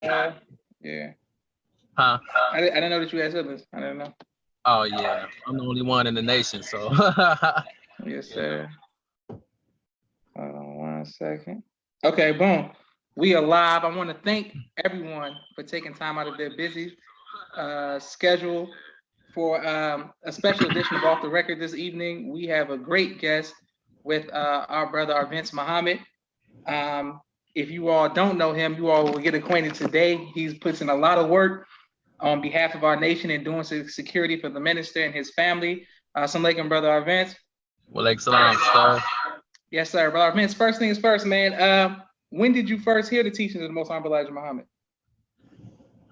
Yeah. Huh? I didn't know that you had siblings. I didn't know. Oh yeah, I'm the only one in the nation, so. Yes, sir. Hold on 1 second. Okay, boom. We are live. I want to thank everyone for taking time out of their busy schedule for a special edition of Off the Record this evening. We have a great guest with our brother Arvence Muhammad. If you all don't know him, you all will get acquainted today. He's puts in a lot of work on behalf of our nation and doing security for the minister and his family. Assalamu alaikum, brother Arvence. Walaikum salam, sir. Yes, sir. Brother Arvence, first things first, man. When did you first hear the teachings of the Most Honorable Elijah Muhammad?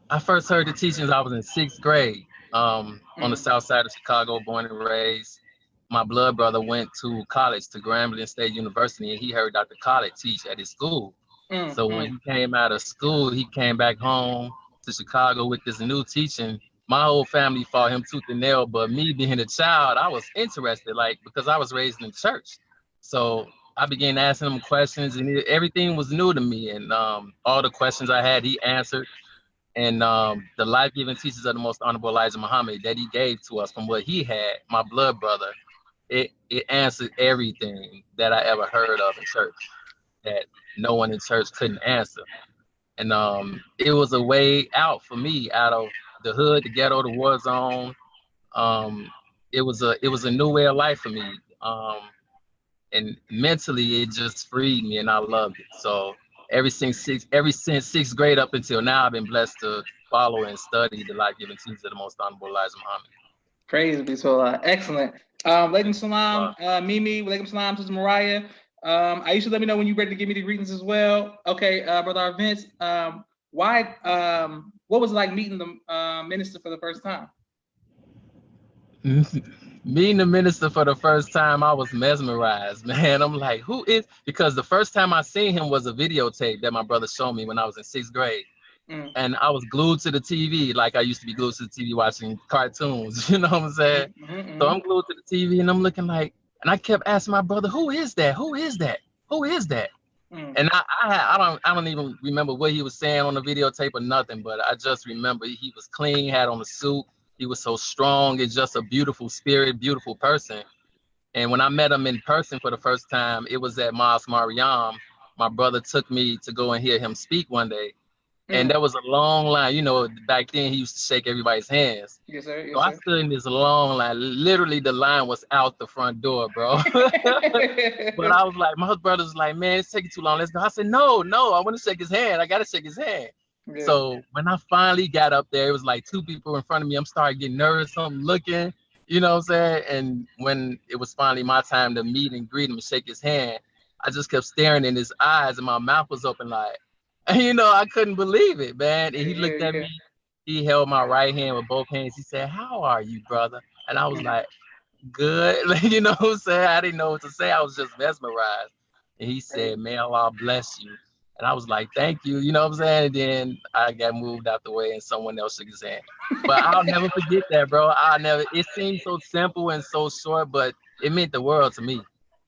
I first heard the teachings, I was in 6th grade on the south side of Chicago, born and raised. My blood brother went to college, to Grambling State University, and he heard Dr. Khaled teach at his school. So when he came out of school, he came back home to Chicago with this new teaching. My whole family fought him tooth and nail, but me being a child, I was interested, because I was raised in church. So I began asking him questions, and everything was new to me. And all the questions I had, he answered. And the life-giving teachings of the Most Honorable Elijah Muhammad that he gave to us from what he had, my blood brother, it answered everything that I ever heard of in church that no one in church couldn't answer. And it was a way out for me out of the hood, the ghetto, the war zone. It was a new way of life for me. And mentally, it just freed me, and I loved it. So ever since 6th grade up until now, I've been blessed to follow and study the life-giving teachings of the Most Honorable Elijah Muhammad. Praise be to Allah. Excellent. Alaikum salam, Mimi. Alaikum salam, Sister Mariah. Aisha, let me know when you're ready to give me the greetings as well. Okay, brother Arvence, what was it like meeting the minister for the first time? Meeting the minister for the first time, I was mesmerized, man. I'm like, who is? Because the first time I seen him was a videotape that my brother showed me when I was in 6th grade. And I was glued to the TV like I used to be glued to the TV watching cartoons, you know what I'm saying? So I'm glued to the TV and I'm looking like, and I kept asking my brother, who is that? Who is that? Who is that? And I don't even remember what he was saying on the videotape or nothing, but I just remember he was clean, had on a suit. He was so strong. It's just a beautiful spirit, beautiful person. And when I met him in person for the first time, it was at Mosque Mariam. My brother took me to go and hear him speak one day. And there was a long line. You know, back then he used to shake everybody's hands. Yes, sir. Yes, so I stood in this long line. Literally, the line was out the front door, bro. But I was like, my brother's like, man, it's taking too long. Let's go. I said, no, I want to shake his hand. I got to shake his hand. Yeah. So when I finally got up there, it was like 2 people in front of me. I'm starting getting nervous. I'm looking, you know what I'm saying? And when it was finally my time to meet and greet him and shake his hand, I just kept staring in his eyes and my mouth was open like, you know, I couldn't believe it, man. And he looked at me. He held my right hand with both hands. He said, how are you, brother? And I was like, good. You know what I'm saying? I didn't know what to say. I was just mesmerized. And he said, may Allah bless you. And I was like, thank you. You know what I'm saying? And then I got moved out the way and someone else shook his hand. But I'll never forget that, bro. It seemed so simple and so short, but it meant the world to me.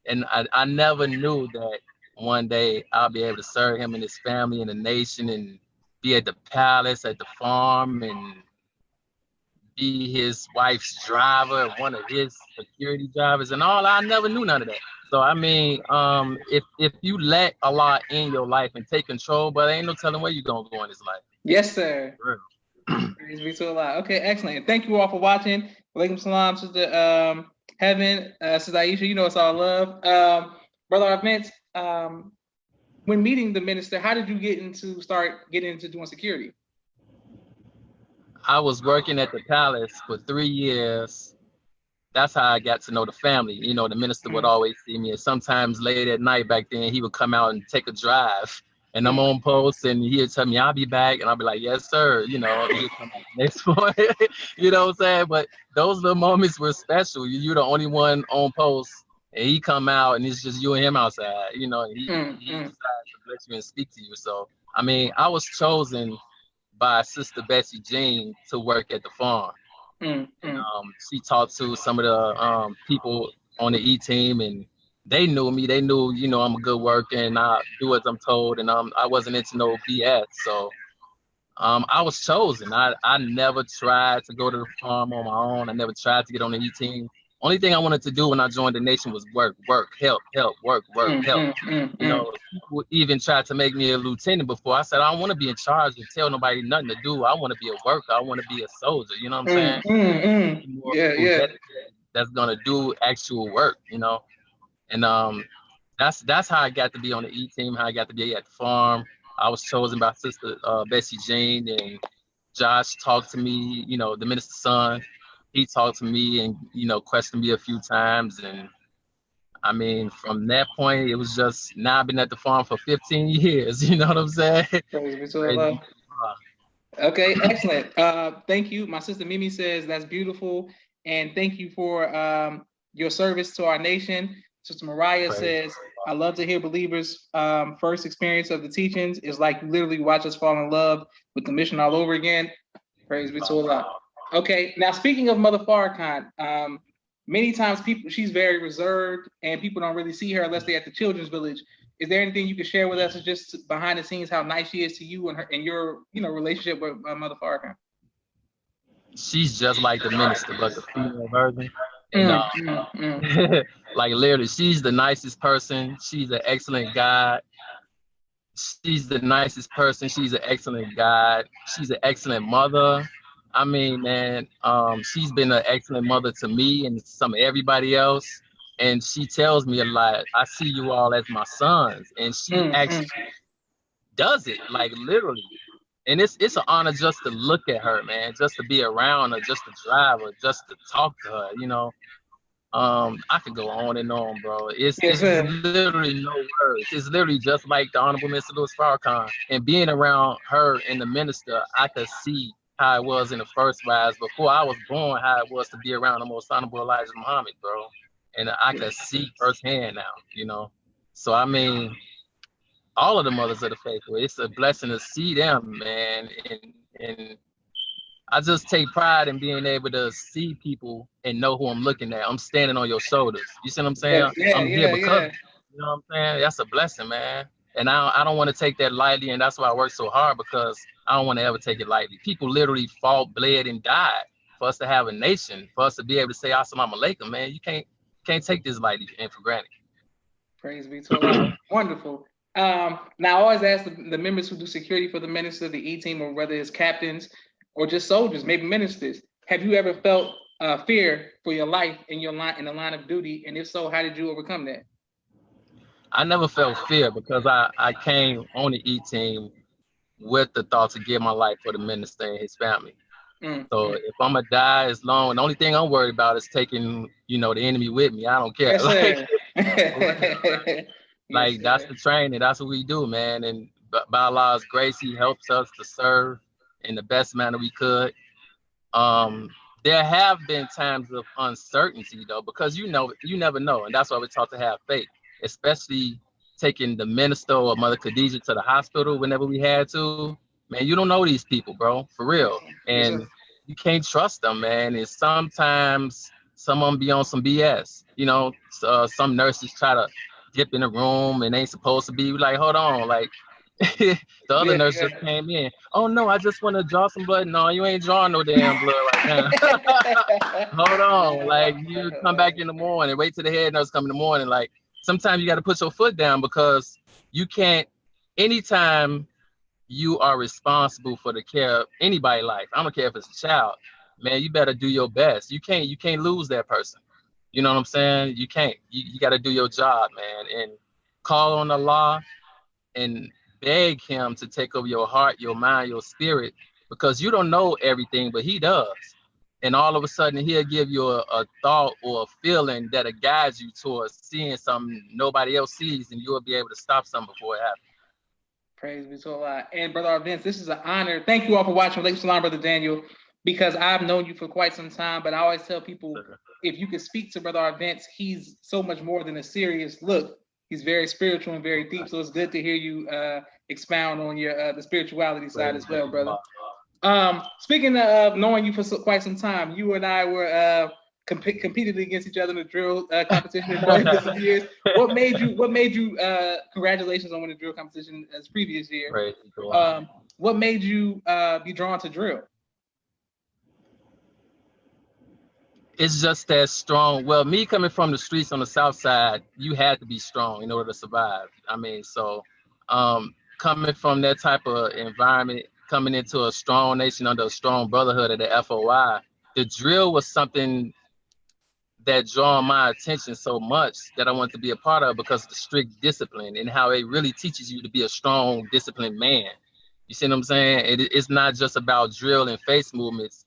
And I never knew that one day I'll be able to serve him and his family and the nation and be at the palace, at the farm, and be his wife's driver, one of his security drivers and all. I never knew none of that. So I mean, if you let Allah in your life and take control, but ain't no telling where you're gonna go in this life. Yes, sir. Praise be to Allah. Okay, excellent. Thank you all for watching. Walaikum salam, Sister Heaven, Sister Aisha. You know it's all love. Brother Arvence, when meeting the minister, how did you start getting into doing security? I was working at the palace for 3 years. That's how I got to know the family. You know, the minister would always see me. And sometimes late at night back then, he would come out and take a drive. And I'm on post and he would tell me, I'll be back. And I'll be like, yes, sir. You know, he'd come back next morning. You know what I'm saying? But those little moments were special. You're the only one on post. And he come out and it's just you and him outside. You know, and he decides to bless you and speak to you. So, I mean, I was chosen by Sister Betsy Jean to work at the farm. And, she talked to some of the people on the E team, and they knew me. They knew, you know, I'm a good worker and I do as I'm told, and I wasn't into no BS. So I was chosen. I never tried to go to the farm on my own. I never tried to get on the E-team. Only thing I wanted to do when I joined the nation was work, help, work, help. You know, people even tried to make me a lieutenant before. I said, I don't want to be in charge and tell nobody nothing to do. I want to be a worker. I want to be a soldier. You know what I'm saying? More people dedicated that's gonna do actual work. You know, and that's how I got to be on the E-team. How I got to be at the farm. I was chosen by Sister Bessie Jean, and Josh talked to me. You know, the minister's son. He talked to me and, you know, questioned me a few times. And I mean, from that point, it was just, now I've been at the farm for 15 years. You know what I'm saying? Praise be to Allah. Okay, excellent. Thank you. My sister Mimi says that's beautiful. And thank you for your service to our nation. Sister Mariah says, I love to hear believers' first experience of the teachings. It's like you literally watch us fall in love with the mission all over again. Praise be to Allah. Okay, now speaking of Mother Farrakhan, many times she's very reserved and people don't really see her unless they're at the children's village. Is there anything you can share with us just behind the scenes, how nice she is to you and her and your relationship with Mother Farrakhan? She's just like the minister, but the female version. And like literally, she's the nicest person. She's an excellent guide. She's the nicest person. She's an excellent guide. She's an excellent mother. I mean, man, she's been an excellent mother to me and some everybody else. And she tells me a lot. I see you all as my sons. And she actually does it, like literally. And it's an honor just to look at her, man, just to be around her, just to drive her, just to talk to her, you know. I could go on and on, bro. It's literally no words. It's literally just like the Honorable Mr. Louis Farrakhan. And being around her and the minister, I could see how it was in the first rise before I was born, how it was to be around the most Honorable Elijah Muhammad, bro. And I could see firsthand now, you know. So I mean, all of the mothers of the faithful, it's a blessing to see them, man. And I just take pride in being able to see people and know who I'm looking at. I'm standing on your shoulders. You see what I'm saying? I'm here because, you know what I'm saying? That's a blessing, man. And I don't want to take that lightly, and that's why I work so hard, because I don't want to ever take it lightly. People literally fought, bled, and died for us to have a nation, for us to be able to say Assalamu alaikum, man. You can't take this lightly and for granted. Praise be to Allah. Wonderful. Now I always ask the members who do security for the minister, the E-team, or whether it's captains or just soldiers, maybe ministers, have you ever felt fear for your life in the line of duty? And if so, how did you overcome that? I never felt fear because I came on the E-team with the thought to give my life for the minister and his family. So if I'm gonna die, as long, the only thing I'm worried about is taking, you know, the enemy with me. I don't care. Like that's the training. That's what we do, man. And by Allah's grace, He helps us to serve in the best manner we could. There have been times of uncertainty though, because you never know, and that's why we're taught to have faith, especially taking the minister or Mother Khadijah to the hospital whenever we had to. Man, you don't know these people, bro, for real. And you can't trust them, man. And sometimes some of them be on some BS. You know, some nurses try to dip in the room and ain't supposed to be. Like, hold on, like the other nurse just came in. Oh no, I just want to draw some blood. No, you ain't drawing no damn blood right now. Hold on, like you come back in the morning. Wait till the head nurse come in the morning. Like sometimes you got to put your foot down, because you can't. Anytime you are responsible for the care of anybody's life, I don't care if it's a child, man, you better do your best. You can't lose that person. You know what I'm saying? You can't. You got to do your job, man, and call on Allah and beg Him to take over your heart, your mind, your spirit, because you don't know everything, but He does. And all of a sudden, He'll give you a thought or a feeling that'll guide you towards seeing something nobody else sees, and you'll be able to stop something before it happens. Praise be to Allah. And Brother Arvence, this is an honor. Thank you all for watching. Alaikum Salam, Brother Daniel, because I've known you for quite some time, but I always tell people, if you could speak to Brother Arvence, he's so much more than a serious look. He's very spiritual and very deep. So it's good to hear you expound on your the spirituality side as well, brother. Speaking of knowing you for quite some time, you and I were competed against each other in the drill competition in previous years. What made you? Congratulations on winning the drill competition as previous year. what made you be drawn to drill? It's just that strong. Well, me coming from the streets on the South Side, you had to be strong in order to survive. I mean, so coming from that type of environment, coming into a strong nation under a strong brotherhood of the FOI, the drill was something that drawn my attention so much that I wanted to be a part of because of the strict discipline and how it really teaches you to be a strong, disciplined man. You see what I'm saying? It's not just about drill and face movements.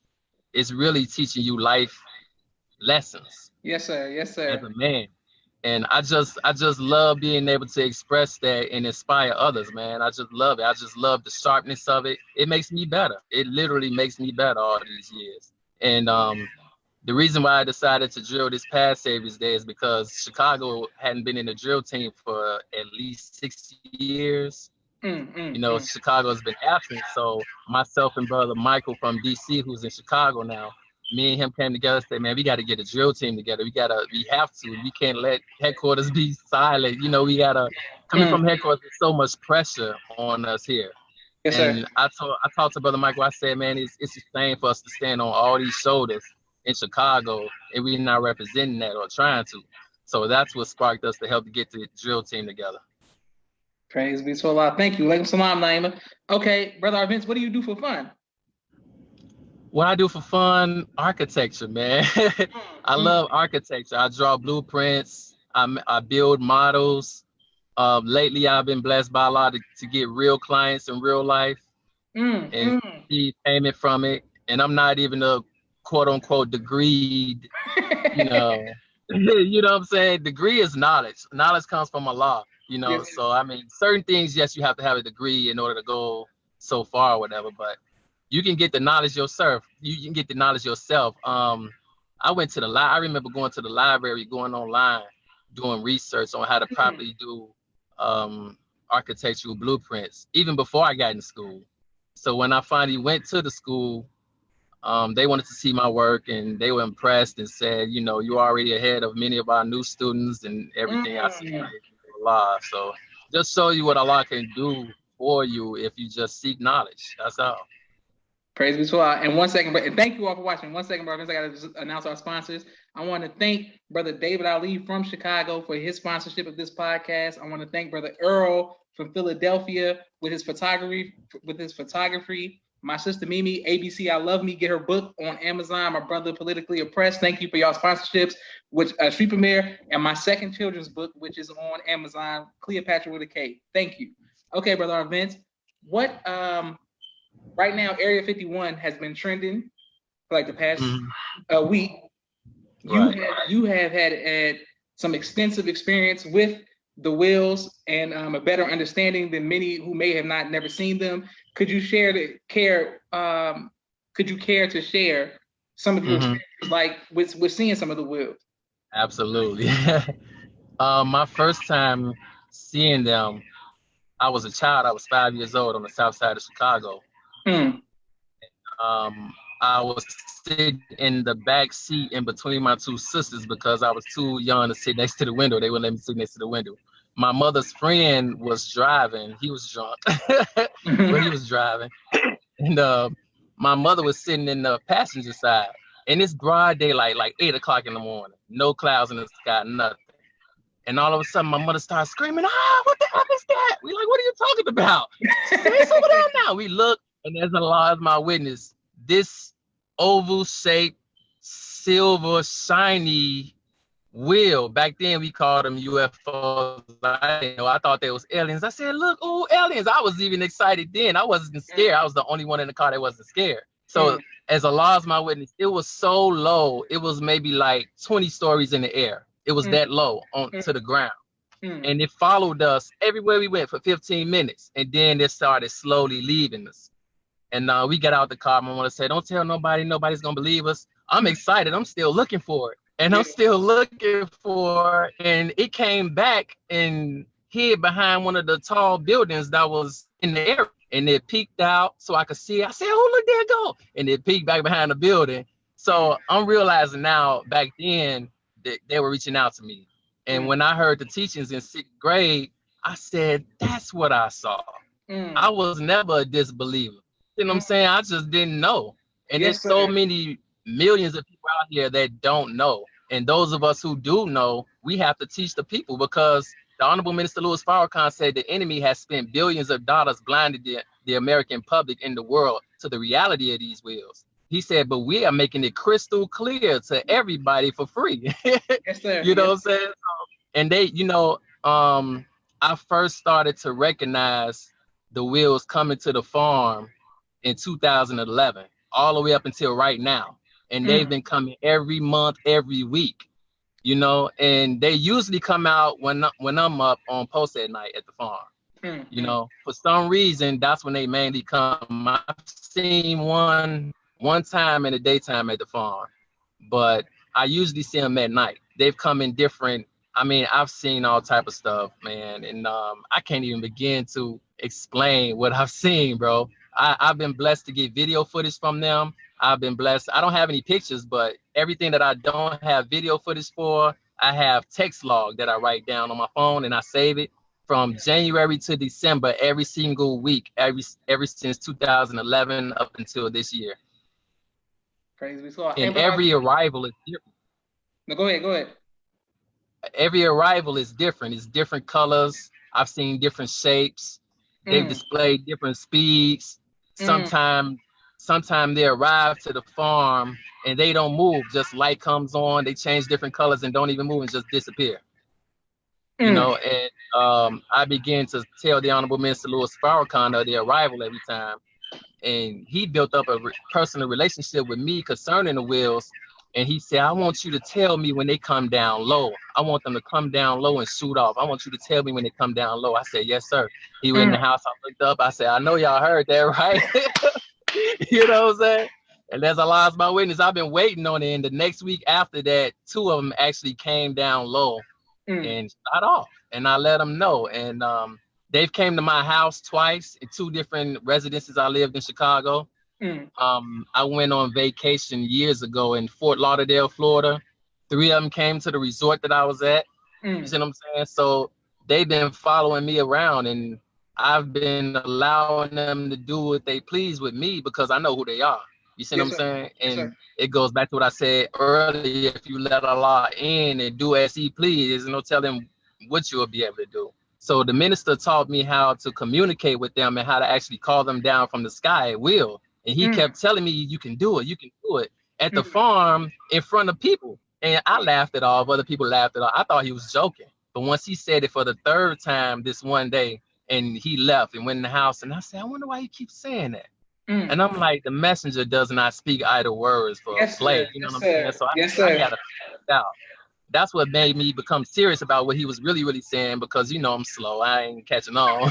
It's really teaching you life lessons. Yes, sir. Yes, sir. As a man. And I just love being able to express that and inspire others, man. I just love it. I just love the sharpness of it. It makes me better. It literally makes me better all these years. And the reason why I decided to drill this past Savior's Day is because Chicago hadn't been in the drill team for at least 6 years. Chicago has been absent. So myself and brother Michael from DC, who's in Chicago now, me and him came together and said, man, we got to get a drill team together. We have to. We can't let headquarters be silent. We got to, coming from headquarters, there's so much pressure on us here. Yes, and sir. I talked to brother Michael. I said, man, it's a shame for us to stand on all these shoulders in Chicago and we're not representing that or trying to. So that's what sparked us to help to get the drill team together. Praise be to Allah. Thank you. Alaikum salam, Naima. Okay, brother Arvence, what do you do for fun? What I do for fun, architecture, man. I love architecture. I draw blueprints. I build models. Lately, I've been blessed by Allah to get real clients in real life and see payment from it. And I'm not even a quote unquote degreed, you know what I'm saying? Degree is knowledge. Knowledge comes from Allah, Yes. So I mean, certain things, yes, you have to have a degree in order to go so far or whatever, but you can get the knowledge yourself. You can get the knowledge yourself. I remember going to the library, going online, doing research on how to properly do architectural blueprints, even before I got in school. So when I finally went to the school, they wanted to see my work and they were impressed and said, you're already ahead of many of our new students and everything. I see Allah. So just show you what Allah can do for you if you just seek knowledge. That's all. Praise be to Allah. And 1 second, and thank you all for watching. 1 second, brothers. I got to just announce our sponsors. I want to thank Brother David Ali from Chicago for his sponsorship of this podcast. I want to thank Brother Earl from Philadelphia with his photography. My sister Mimi, ABC I Love Me, get her book on Amazon. My brother Politically Oppressed. Thank you for y'all sponsorships, which street premiere, and my second children's book, which is on Amazon, Cleopatra with a K. Thank you. Okay, Brother Arvence, what right now, Area 51 has been trending for like the past week. You have had some extensive experience with the wills and a better understanding than many who may have never seen them. Could you care to share some of your experiences, like with seeing some of the wills? Absolutely. My first time seeing them, I was a child. I was 5 years old on the south side of Chicago. I was sitting in the back seat in between my two sisters because I was too young to sit next to the window. They wouldn't let me sit next to the window. My mother's friend was driving. He was drunk, but he was driving. And my mother was sitting in the passenger side. And it's broad daylight, like 8 o'clock in the morning. No clouds in the sky, nothing. And all of a sudden, my mother started screaming, what the heck is that? We like, what are you talking about? She said, it's over there now. We look, and as Allah is my witness, this oval-shaped, silver, shiny wheel. Back then, we called them UFOs. I thought they was aliens. I said, look, oh, aliens. I was even excited then. I wasn't scared. I was the only one in the car that wasn't scared. So as Allah is my witness, it was so low. It was maybe like 20 stories in the air. It was that low to the ground. And it followed us everywhere we went for 15 minutes. And then it started slowly leaving us. And we got out the car. My mother said, don't tell nobody. Nobody's going to believe us. I'm excited. I'm still looking for it. And I'm still looking for it. And it came back and hid behind one of the tall buildings that was in the air. And it peeked out so I could see it. I said, oh, look, there it go. And it peeked back behind the building. So I'm realizing now, back then, that they were reaching out to me. And when I heard the teachings in 6th grade, I said, that's what I saw. I was never a disbeliever. You know what I'm saying? I just didn't know. And Yes, there's so sir. many millions of people out here that don't know. And those of us who do know, we have to teach the people, because the Honorable Minister Louis Farrakhan said the enemy has spent billions of dollars blinding the American public in the world to the reality of these wills. He said, but we are making it crystal clear to everybody for free. Yes, sir. You know Yes. what I'm saying? And they, I first started to recognize the wills coming to the farm in 2011, all the way up until right now. And they've been coming every month, every week, and they usually come out when I'm up on post at night at the farm. For some reason, that's when they mainly come. I've seen one time in the daytime at the farm, but I usually see them at night. They've come in different. I mean, I've seen all type of stuff, man, and I can't even begin to explain what I've seen, bro. I've been blessed to get video footage from them. I've been blessed. I don't have any pictures, but everything that I don't have video footage for, I have text log that I write down on my phone and I save it from January to December every single week, ever since 2011 up until this year. Praise be to God. And every arrival is different. No, go ahead. Every arrival is different. It's different colors. I've seen different shapes. They've displayed different speeds. Sometimes they arrive to the farm and they don't move. Just light comes on, they change different colors and don't even move and just disappear. And I began to tell the Honorable Minister Louis Farrakhan of their arrival every time. And he built up a personal relationship with me concerning the wills. And he said, I want you to tell me when they come down low. I want them to come down low and shoot off. I want you to tell me when they come down low. I said, yes, sir. He went in the house. I looked up. I said, I know y'all heard that, right? You know what I'm saying? And as I lost my witness, I've been waiting on it. And the next week after that, 2 of them actually came down low and shot off. And I let them know. And they've came to my house twice in 2 different residences. I lived in Chicago. I went on vacation years ago in Fort Lauderdale, Florida. 3 of them came to the resort that I was at. You see what I'm saying? So they've been following me around, and I've been allowing them to do what they please with me because I know who they are. You see what I'm saying? And it goes back to what I said earlier. If you let Allah in and do as he please, there's no telling what you'll be able to do. So the minister taught me how to communicate with them and how to actually call them down from the sky at will. And he kept telling me, you can do it at the farm in front of people. And I laughed it off. Other people laughed it off. I thought he was joking. But once he said it for the 3rd time this one day, and he left and went in the house, and I said, I wonder why he keeps saying that. And I'm like, the messenger does not speak idle words for play. You know what I'm saying? So I got to figure it out. That's what made me become serious about what he was really, really saying, because, I'm slow. I ain't catching on.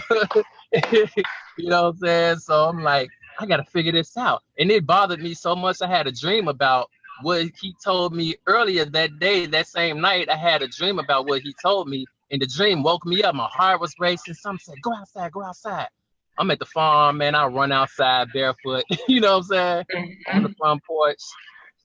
You know what I'm saying? So I'm like, I got to figure this out. And it bothered me so much. I had a dream about what he told me earlier that day. That same night, I had a dream about what he told me. And the dream woke me up. My heart was racing. Some said, go outside. I'm at the farm, man. I run outside barefoot, you know what I'm saying? On the front porch.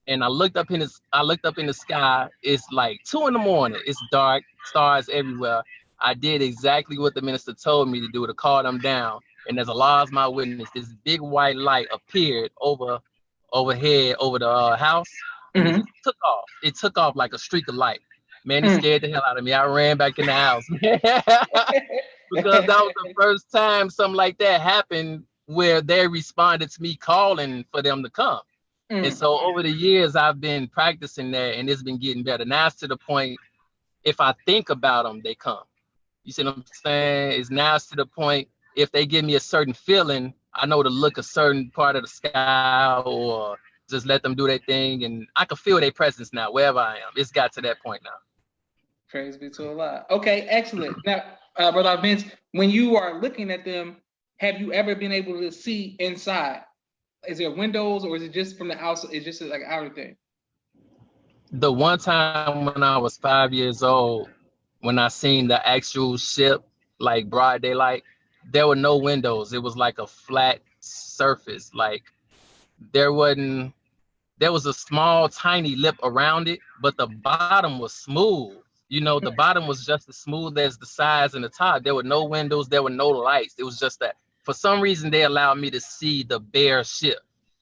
And I looked up in the sky. It's like 2 a.m. It's dark, stars everywhere. I did exactly what the minister told me to do, to call them down. And as Allah is my witness, this big white light appeared overhead over the house. And it just took off. It took off like a streak of light. Man, it scared the hell out of me. I ran back in the house. Because that was the first time something like that happened where they responded to me calling for them to come. And so over the years, I've been practicing that, and it's been getting better. Now it's to the point, if I think about them, they come. You see what I'm saying? It's to the point, if they give me a certain feeling, I know to look a certain part of the sky or just let them do their thing. And I can feel their presence now, wherever I am. It's got to that point now. Praise be to Allah. Okay, excellent. Now, Brother Arvence, when you are looking at them, have you ever been able to see inside? Is there windows, or is it just from the outside? It's just like outer thing? The one time when I was 5 years old, when I seen the actual ship, like broad daylight, there were no windows. It was like a flat surface. Like there was a small, tiny lip around it, but the bottom was smooth. The bottom was just as smooth as the sides and the top. There were no windows. There were no lights. It was just that for some reason they allowed me to see the bare ship.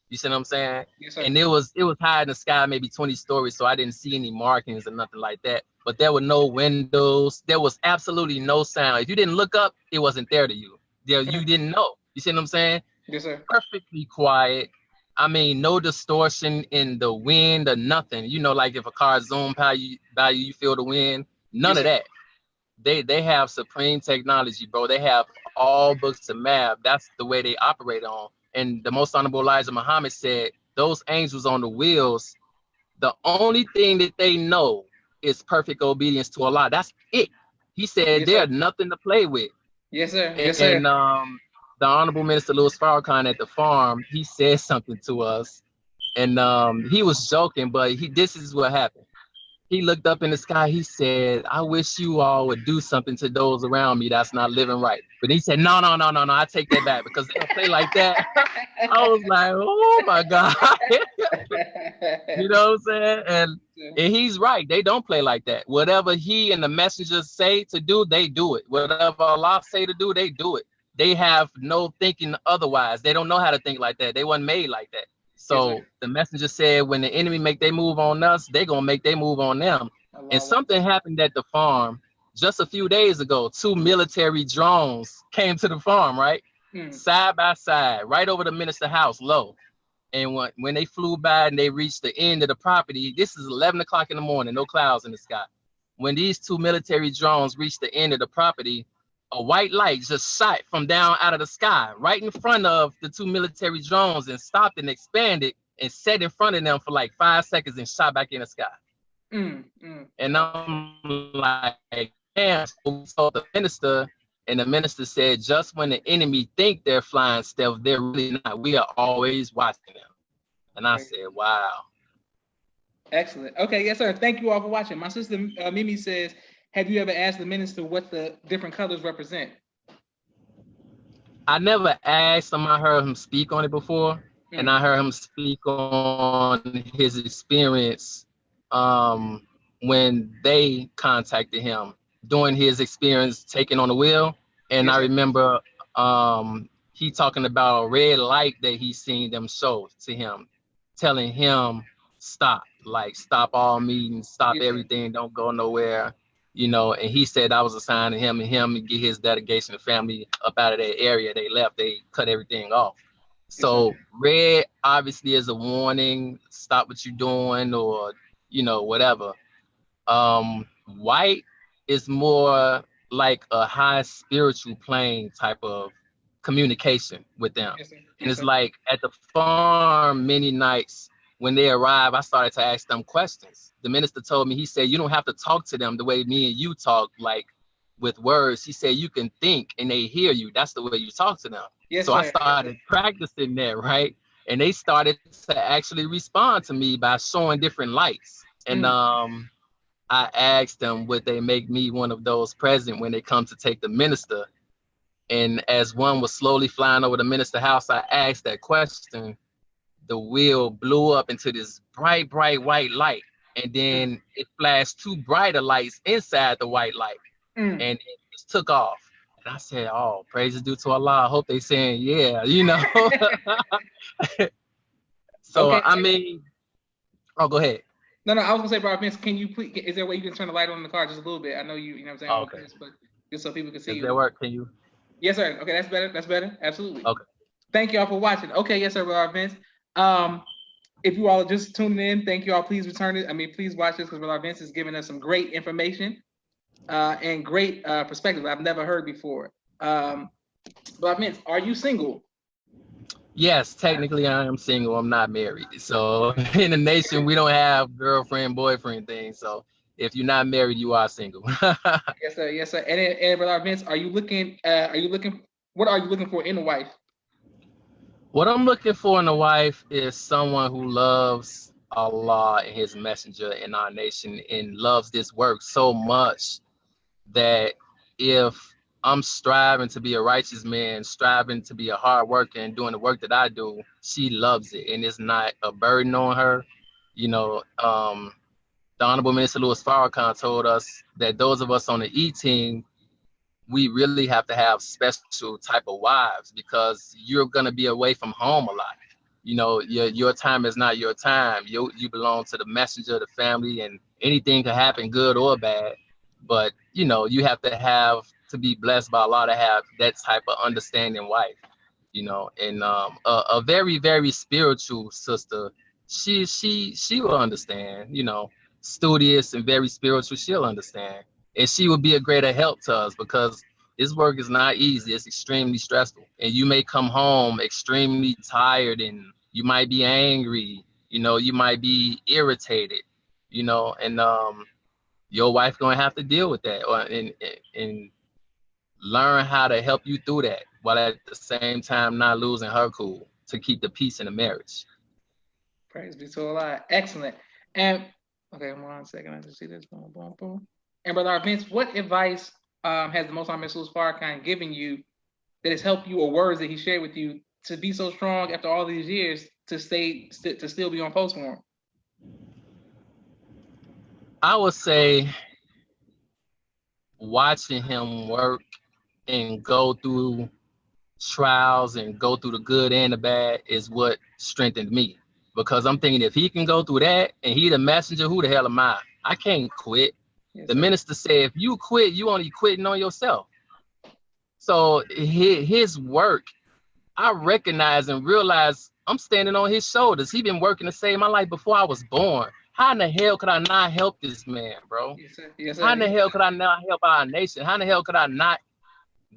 You see what I'm saying? Yes, sir. And it was high in the sky, maybe 20 stories, so I didn't see any markings or nothing like that. But there were no windows. There was absolutely no sound. If you didn't look up, it wasn't there to you. You didn't know. You see what I'm saying? Yes, sir. Perfectly quiet. I mean, no distortion in the wind or nothing. You know, like if a car zooms by you, you feel the wind. None of that. They have supreme technology, bro. They have all books of math. That's the way they operate on. And the Most Honorable Elijah Muhammad said, those angels on the wheels, the only thing that they know is perfect obedience to Allah. That's it. He said they're nothing to play with. Yes, sir. Yes, sir. And the Honorable Minister Louis Farrakhan at the farm, he said something to us. And he was joking, but this is what happened. He looked up in the sky. He said, I wish you all would do something to those around me that's not living right. But he said, no, I take that back because they don't play like that. I was like, oh my God. You know what I'm saying? And he's right. They don't play like that. Whatever he and the messengers say to do, they do it. Whatever Allah say to do, they do it. They have no thinking otherwise. They don't know how to think like that. They weren't made like that. So the messenger said, when the enemy make their move on us, they gonna make their move on them. And something happened at the farm just a few days ago. 2 military drones came to the farm, right? Side by side, right over the minister's house, low. And when they flew by and they reached the end of the property, this is 11 o'clock in the morning, no clouds in the sky. When these 2 military drones reached the end of the property, a white light just shot from down out of the sky right in front of the 2 military drones and stopped and expanded and set in front of them for like 5 seconds and shot back in the sky. And I'm like, damn. So the minister, and the minister said, just when the enemy think they're flying stealth, they're really not. We are always watching them. And I said, wow. Excellent. Okay, yes, sir. Thank you all for watching. My sister Mimi says, have you ever asked the minister what the different colors represent? I never asked him. I heard him speak on it before, and I heard him speak on his experience when they contacted him during his experience taking on the wheel. And I remember he talking about a red light that he seen them show to him, telling him, stop, like stop all meetings, stop everything, don't go nowhere. You know, and he said that was a sign to him to get his delegation of family up out of that area. They left, they cut everything off. So red obviously is a warning, stop what you're doing, or, you know, whatever. White is more like a high spiritual plane type of communication with them. And it's like at the farm many nights when they arrive, I started to ask them questions. The minister told me, he said, you don't have to talk to them the way me and you talk, like with words. He said, you can think and they hear you. That's the way you talk to them. So I started practicing that, right? And they started to actually respond to me by showing different lights. And I asked them, would they make me one of those present when they come to take the minister? And as one was slowly flying over the minister's house, I asked that question. The wheel blew up into this bright white light. And then it flashed 2 brighter lights inside the white light. And it just took off. And I said, oh, praise is due to Allah. I hope they saying, yeah, you know. So, I mean, oh, go ahead. No, I was gonna say, bro, Vince, can you please, is there a way you can turn the light on in the car just a little bit? I know you know what I'm saying? Okay. But just so people can see you. Does that work? Can you? Yes, sir. Okay, that's better. Absolutely. Okay. Thank y'all for watching. Okay, yes, sir, bro, Vince. If you all are just tuning in, thank you all. Please return it. I mean, please watch this because Brother Vince is giving us some great information and great perspective I've never heard before. Brother Vince, are you single? Yes, technically I am single. I'm not married. So in the nation, we don't have girlfriend, boyfriend things. So if you're not married, you are single. Yes, sir. Yes, sir. And Brother Vince, what are you looking for in a wife? What I'm looking for in a wife is someone who loves Allah and his messenger in our nation and loves this work so much that if I'm striving to be a righteous man, striving to be a hard worker and doing the work that I do, she loves it and it's not a burden on her. You know, the Honorable Minister Louis Farrakahan told us that those of us on the E team, we really have to have special type of wives, because you're gonna be away from home a lot. You know, your time is not your time. You belong to the messenger of the family, and anything can happen, good or bad. But you know, you have to be blessed by Allah to have that type of understanding wife. You know, and a very, very spiritual sister. She will understand. You know, studious and very spiritual. She'll understand, and she will be a greater help to us, because this work is not easy. It's extremely stressful, and you may come home extremely tired, and you might be angry. You know, you might be irritated. You know, and your wife gonna have to deal with that, and learn how to help you through that, while at the same time not losing her cool, to keep the peace in the marriage. Praise be to Allah. Excellent. And okay, 1 second. I just see this. Boom, boom, boom. And Brother Arvence, what advice has the Most High Mr. Farrakhan given you that has helped you, or words that he shared with you to be so strong after all these years to still be on post for him? I would say watching him work and go through trials and go through the good and the bad is what strengthened me, because I'm thinking, if he can go through that and he the messenger, who the hell am I? I can't quit. Yes, the minister said, if you quit, you only quitting on yourself. So his work, I recognize and realize I'm standing on his shoulders. He been working to save my life before I was born. How in the hell could I not help this man, bro? Yes, sir. Yes, sir. How in the hell could I not help our nation? How in the hell could I not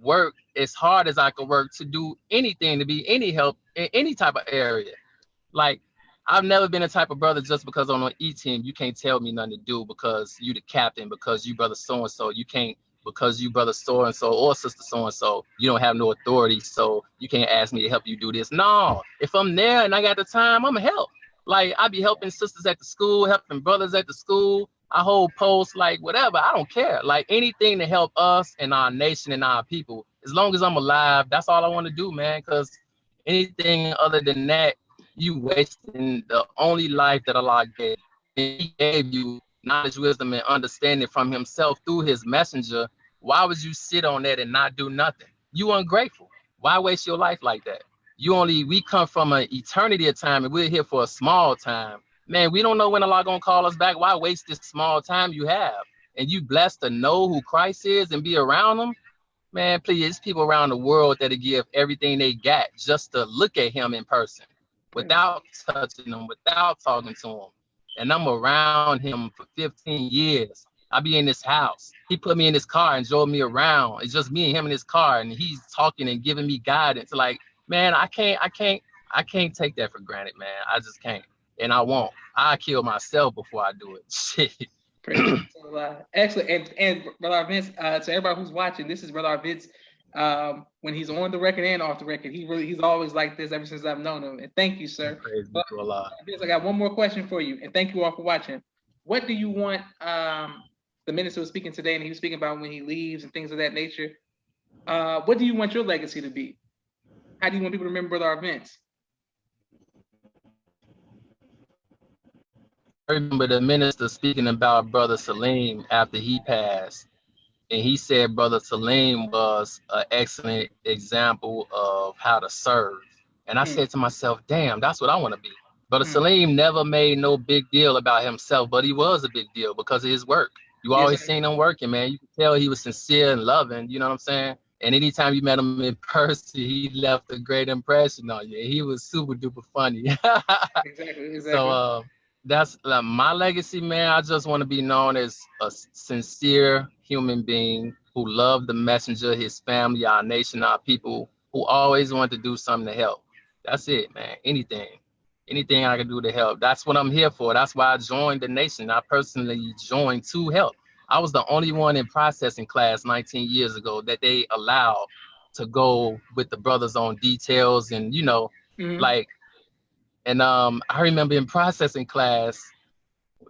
work as hard as I could work to do anything, to be any help in any type of area? Like, I've never been a type of brother just because on an E team, you can't tell me nothing to do because you the captain, because you brother so-and-so. You can't, because you brother so-and-so or sister so-and-so, you don't have no authority, so you can't ask me to help you do this. No, if I'm there and I got the time, I'm gonna help. Like, I be helping sisters at the school, helping brothers at the school. I hold posts, like whatever, I don't care. Like, anything to help us and our nation and our people. As long as I'm alive, that's all I want to do, man. Because anything other than that, you wasting the only life that Allah gave. And he gave you knowledge, wisdom, and understanding from himself through his messenger. Why would you sit on that and not do nothing? You ungrateful. Why waste your life like that? We come from an eternity of time, and we're here for a small time. Man, we don't know when Allah gonna call us back. Why waste this small time you have? And you blessed to know who Christ is and be around him. Man, please, there's people around the world that'll give everything they got just to look at him in person, without touching him, without talking to him. And I'm around him for 15 years. I be in this house. He put me in his car and drove me around. It's just me and him in his car, and he's talking and giving me guidance. Like, man, I can't take that for granted, man. I just can't. And I won't. I kill myself before I do it. Shit. Excellent. And Brother Arvence, to everybody who's watching, this is Brother Arvence. When he's on the record and off the record, he's always like this ever since I've known him. And thank you, sir. But, I got one more question for you, and thank you all for watching. What do you want the minister was speaking today, and he was speaking about when he leaves and things of that nature? What do you want your legacy to be? How do you want people to remember Brother Arvence? I remember the minister speaking about Brother Salim after he passed. And he said Brother Salim was an excellent example of how to serve. And I said to myself, damn, that's what I want to be. Brother Salim never made no big deal about himself, but he was a big deal because of his work. You always seen him working, man. You could tell he was sincere and loving, you know what I'm saying? And anytime you met him in person, he left a great impression on you. He was super duper funny. Exactly. So that's my legacy, man. I just want to be known as a sincere human being who loved the messenger, his family, our nation, our people, who always wanted to do something to help. That's it, man. Anything I can do to help. That's what I'm here for. That's why I joined the nation. I personally joined to help. I was the only one in processing class 19 years ago that they allowed to go with the brothers on details and, you know, like, and I remember in processing class,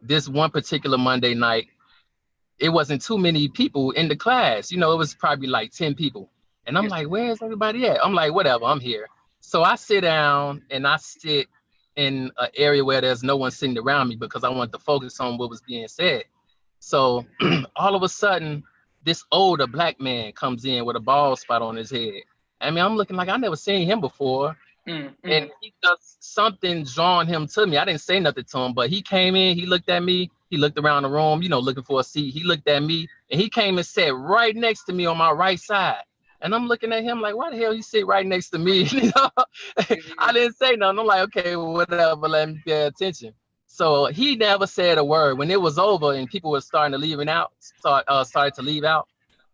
this one particular Monday night, it wasn't too many people in the class. You know, it was probably like 10 people. And I'm like, where's everybody at? I'm like, whatever, I'm here. So I sit down and I sit in an area where there's no one sitting around me because I want to focus on what was being said. So all of a sudden, this older black man comes in with a bald spot on his head. I mean, I'm looking like I never seen him before. And he does something drawing him to me. I didn't say nothing to him, but he came in, he looked at me, he looked around the room, you know, looking for a seat. He looked at me and he came and sat right next to me on my right side. And I'm looking at him like, why the hell you sit right next to me? You know, I didn't say nothing. I'm like, okay, whatever, let me pay attention. So he never said a word. When it was over and people were starting to started to leave out,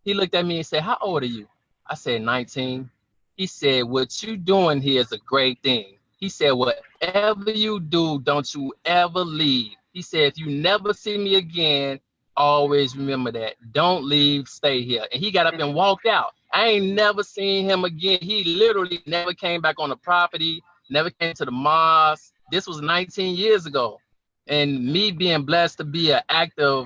he looked at me and said, how old are you? I said, 19. He said, what you doing here is a great thing. He said, whatever you do, don't you ever leave. He said, if you never see me again, always remember that. Don't leave, stay here. And he got up and walked out. I ain't never seen him again. He literally never came back on the property, never came to the mosque. This was 19 years ago. And me being blessed to be an active,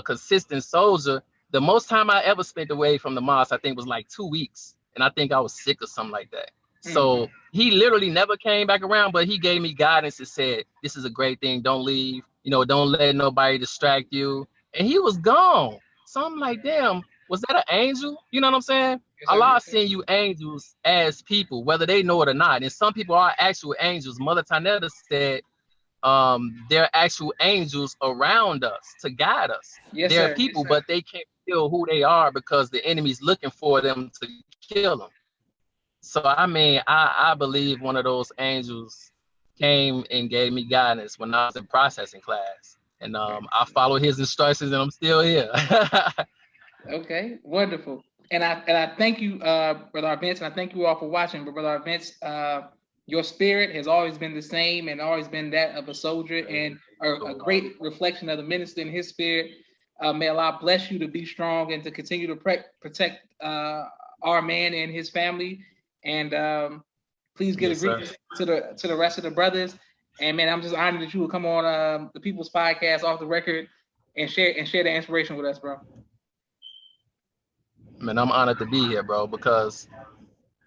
consistent soldier, the most time I ever spent away from the mosque, I think was like 2 weeks. And I think I was sick or something like that. So he literally never came back around, but he gave me guidance and said, this is a great thing. Don't leave. You know, don't let nobody distract you. And he was gone. So I'm like, damn, was that an angel? You know what I'm saying? Allah send you angels as people, whether they know it or not. And some people are actual angels. Mother Tanetta said, they're actual angels around us to guide us. They're people, but they can't feel who they are because the enemy's looking for them to kill them. So I mean, I believe one of those angels came and gave me guidance when I was in processing class, and I followed his instructions, and I'm still here. Okay, wonderful. And I thank you, Brother Arvence, and I thank you all for watching. But Brother Arvence, your spirit has always been the same and always been that of a soldier and a great reflection of the minister in his spirit. May Allah bless you to be strong and to continue to protect our man and his family. And please get greetings to the rest of the brothers. And man, I'm just honored that you will come on the People's Podcast Off the Record and share the inspiration with us, bro. Man, I'm honored to be here, bro,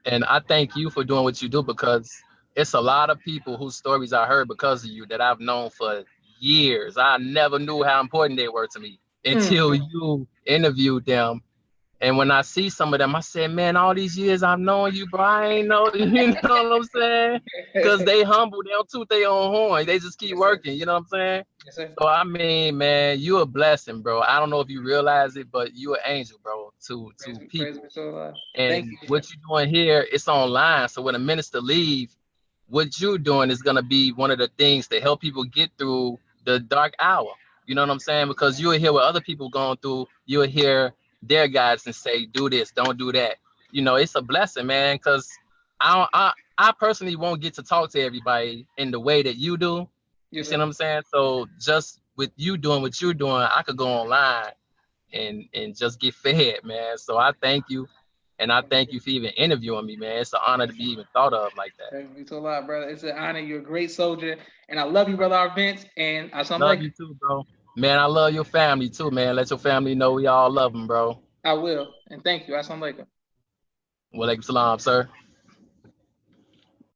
and I thank you for doing what you do, because it's a lot of people whose stories I heard because of you that I've known for years. I never knew how important they were to me until you interviewed them. And when I see some of them, I said, man, all these years I've known you, bro, I ain't know, you know what I'm saying? Because they humble, they don't toot their own horn. They just keep working, you know what I'm saying? So, I mean, man, you a blessing, bro. I don't know if you realize it, but you an angel, bro, to people. And what you're doing here, it's online. So when a minister leaves, what you're doing is going to be one of the things to help people get through the dark hour. You know what I'm saying? Because you'll hear what other people going through. You'll hear their guides and say, do this, don't do that. You know, it's a blessing, man, because I personally won't get to talk to everybody in the way that you do. You see what I'm saying? So just with you doing what you're doing, I could go online and just get fed, man. So I thank you. And I thank you for even interviewing me, man. It's an honor to be even thought of like that. Thank you so a lot, brother. It's an honor. You're a great soldier. And I love you, Brother Arvence. And I love you too, bro. Man, I love your family too, man. Let your family know we all love them, bro. I will. And thank you. Assalamu alaikum. Wa alaikum salam, sir.